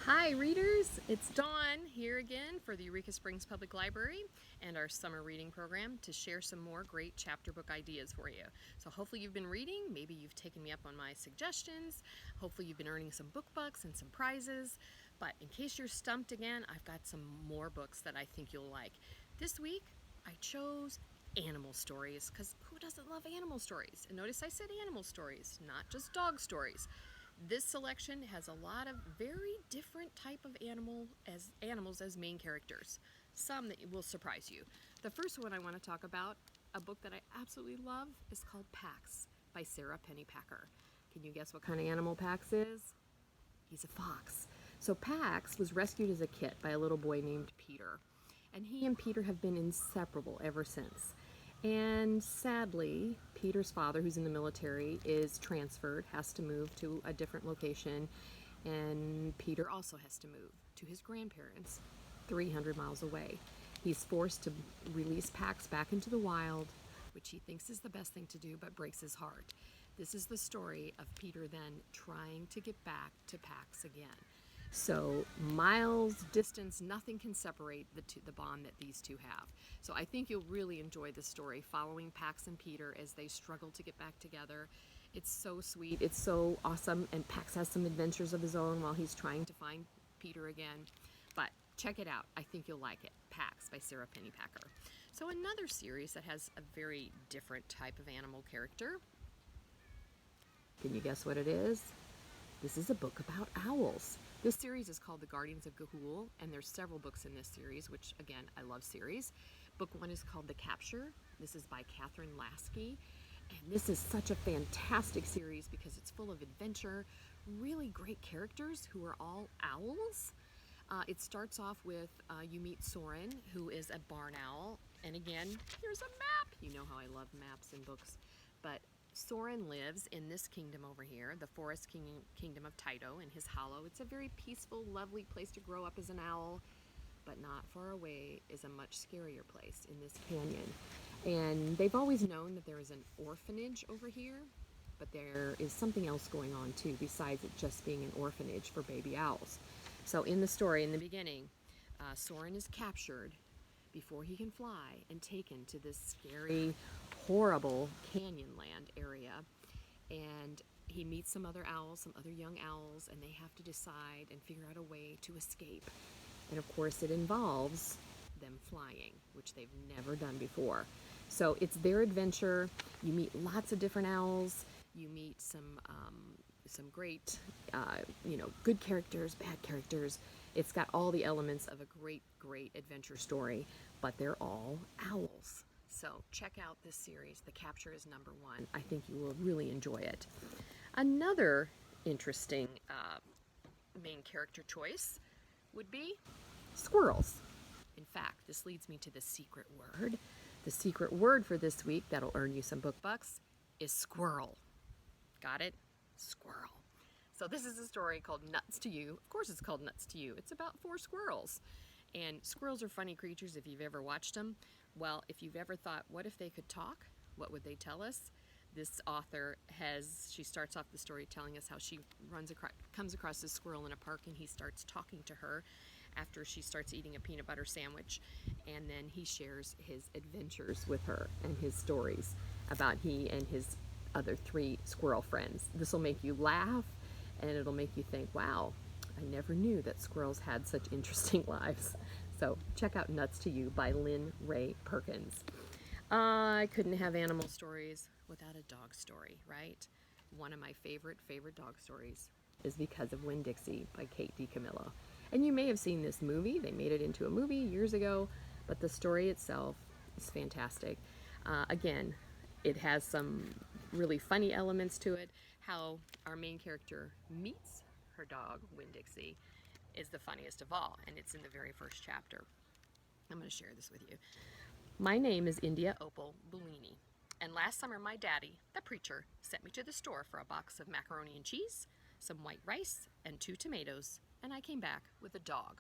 Hi readers, it's Dawn here again for the Eureka Springs Public Library and our summer reading program to share some more great chapter book ideas for you. So hopefully you've been reading, maybe you've taken me up on my suggestions, hopefully you've been earning some book bucks and some prizes, but in case you're stumped again, I've got some more books that I think you'll like. This week I chose animal stories because who doesn't love animal stories? And notice I said animal stories, not just dog stories. This selection has a lot of very different type of animals as main characters. Some that will surprise you. The first one I want to talk about, a book that I absolutely love, is called Pax by Sarah Pennypacker. Can you guess what kind of animal Pax is? He's a fox. So Pax was rescued as a kit by a little boy named Peter. And he and Peter have been inseparable ever since. And sadly, Peter's father, who's in the military, is transferred, has to move to a different location, and Peter also has to move to his grandparents 300 miles away. He's forced to release Pax back into the wild, which he thinks is the best thing to do, but breaks his heart. This is the story of Peter then trying to get back to Pax again. So miles, distance, nothing can separate the bond that these two have. So I think you'll really enjoy this story, following Pax and Peter as they struggle to get back together. It's so sweet, it's so awesome, and Pax has some adventures of his own while he's trying to find Peter again. But check it out, I think you'll like it. Pax by Sarah Pennypacker. So another series that has a very different type of animal character. Can you guess what it is? This is a book about owls. This series is called The Guardians of Ga'Hoole, and there's several books in this series, which, again, I love series. Book one is called The Capture. This is by Catherine Lasky. And this is such a fantastic series because it's full of adventure, really great characters who are all owls. It starts off with you meet Soren, who is a barn owl. And again, here's a map. You know how I love maps in books. But Soren lives in this kingdom over here, the forest kingdom of Tyto in his hollow. It's a very peaceful, lovely place to grow up as an owl, but not far away is a much scarier place in this canyon. And they've always known that there is an orphanage over here, but there is something else going on too, besides it just being an orphanage for baby owls. So in the story, in the beginning, Soren is captured before he can fly and taken to this scary, horrible Canyonland area. And he meets some other owls, some other young owls, and they have to decide and figure out a way to escape. And of course it involves them flying, which they've never done before. So it's their adventure. You meet lots of different owls. You meet some great, good characters, bad characters. It's got all the elements of a great, great adventure story, but they're all owls. So check out this series. The Capture is number one. I think you will really enjoy it. Another interesting main character choice would be squirrels. In fact, this leads me to the secret word. The secret word for this week that'll earn you some book bucks is squirrel. Got it? Squirrel. So this is a story called Nuts to You. Of course it's called Nuts to You. It's about 4 squirrels. And squirrels are funny creatures if you've ever watched them. Well, if you've ever thought, what if they could talk? What would they tell us? This author she starts off the story telling us how she comes across this squirrel in a park, and he starts talking to her after she starts eating a peanut butter sandwich. And then he shares his adventures with her and his stories about he and his other 3 squirrel friends. This will make you laugh, and it'll make you think, wow, I never knew that squirrels had such interesting lives. So check out Nuts to You by Lynn Ray Perkins. I couldn't have animal stories without a dog story, right? One of my favorite dog stories is Because of Winn Dixie by Kate DiCamillo. And you may have seen this movie. They made it into a movie years ago, but the story itself is fantastic. Again, it has some really funny elements to it. How our main character meets her dog, Winn Dixie, is the funniest of all, and it's in the very first chapter. I'm going to share this with you. My name is India Opal Bellini, and last summer my daddy, the preacher, sent me to the store for a box of macaroni and cheese, some white rice, and 2 tomatoes, and I came back with a dog.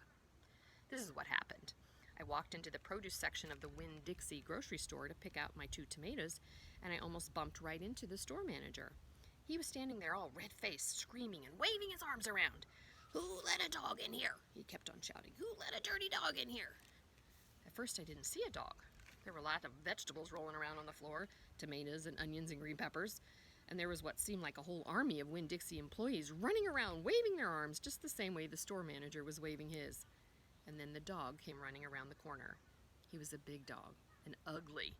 This is what happened. I walked into the produce section of the Winn Dixie grocery store to pick out my 2 tomatoes, and I almost bumped right into the store manager. He was standing there all red-faced, screaming and waving his arms around. "Who let a dog in here?" He kept on shouting. "Who let a dirty dog in here?" At first I didn't see a dog. There were a lot of vegetables rolling around on the floor, tomatoes and onions and green peppers, and there was what seemed like a whole army of Winn Dixie employees running around waving their arms just the same way the store manager was waving his. And then the dog came running around the corner. He was a big dog and ugly,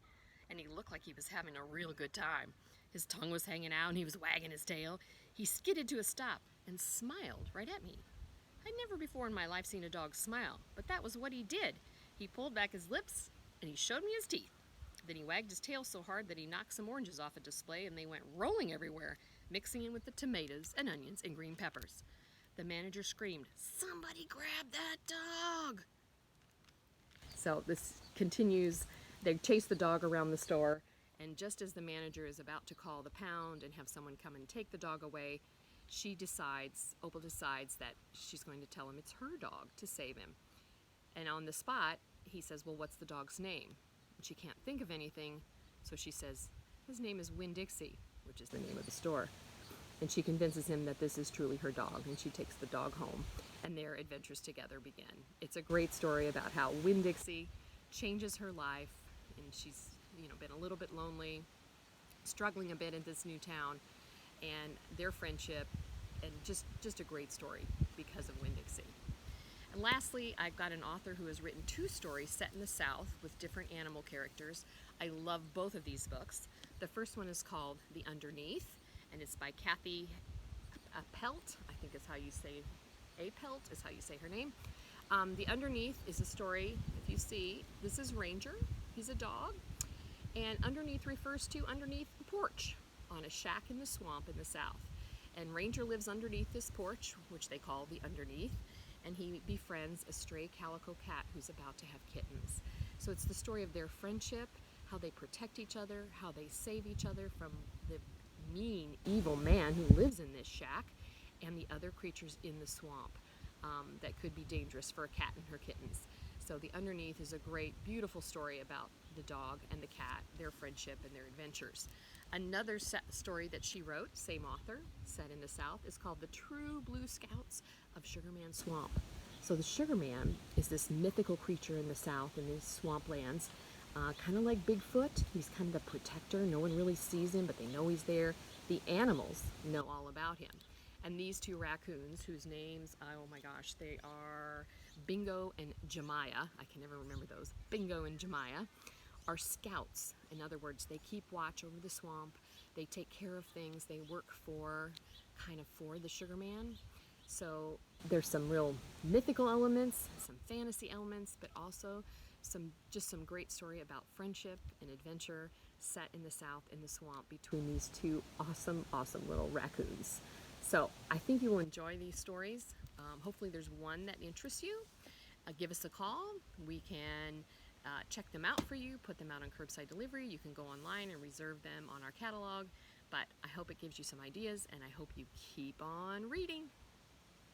and he looked like he was having a real good time. His tongue was hanging out and he was wagging his tail. He skidded to a stop and smiled right at me. I'd never before in my life seen a dog smile, but that was what he did. He pulled back his lips and he showed me his teeth. Then he wagged his tail so hard that he knocked some oranges off a display and they went rolling everywhere, mixing in with the tomatoes and onions and green peppers. The manager screamed, "Somebody grab that dog!" So this continues. They chase the dog around the store, and just as the manager is about to call the pound and have someone come and take the dog away, Opal decides that she's going to tell him it's her dog to save him. And on the spot, he says, "Well, what's the dog's name?" And she can't think of anything, so she says, "His name is Winn Dixie," which is the name of the store. And she convinces him that this is truly her dog, and she takes the dog home, and their adventures together begin. It's a great story about how Winn Dixie changes her life, and she's been a little bit lonely, struggling a bit in this new town, and their friendship, and just a great story because of Winn Dixie. And lastly, I've got an author who has written 2 stories set in the South with different animal characters. I love both of these books. The first one is called The Underneath, and it's by Kathy Apelt, I think is how you say, Apelt is how you say her name. The Underneath is a story, if you see, this is Ranger, he's a dog, and underneath refers to underneath the porch on a shack in the swamp in the South. And Ranger lives underneath this porch, which they call the Underneath, and he befriends a stray calico cat who's about to have kittens. So it's the story of their friendship, how they protect each other, how they save each other from the mean, evil man who lives in this shack, and the other creatures in the swamp that could be dangerous for a cat and her kittens. So The Underneath is a great, beautiful story about the dog and the cat, their friendship and their adventures. Another story that she wrote, same author, set in the South, is called The True Blue Scouts of Sugarman Swamp. So the Sugarman is this mythical creature in the South, in these swamplands, kind of like Bigfoot. He's kind of a protector. No one really sees him, but they know he's there. The animals know all about him. And these 2 raccoons, whose names, oh my gosh, they are Bingo and Jemiah, I can never remember those, Bingo and Jemiah, are scouts. In other words, they keep watch over the swamp, they take care of things, they work for the Sugarman. So there's some real mythical elements, some fantasy elements, but also some great story about friendship and adventure set in the South in the swamp between these 2 awesome little raccoons. So I think you will enjoy these stories. Hopefully there's one that interests you. Give us a call. We can check them out for you, put them out on curbside delivery. You can go online and reserve them on our catalog. But I hope it gives you some ideas, and I hope you keep on reading.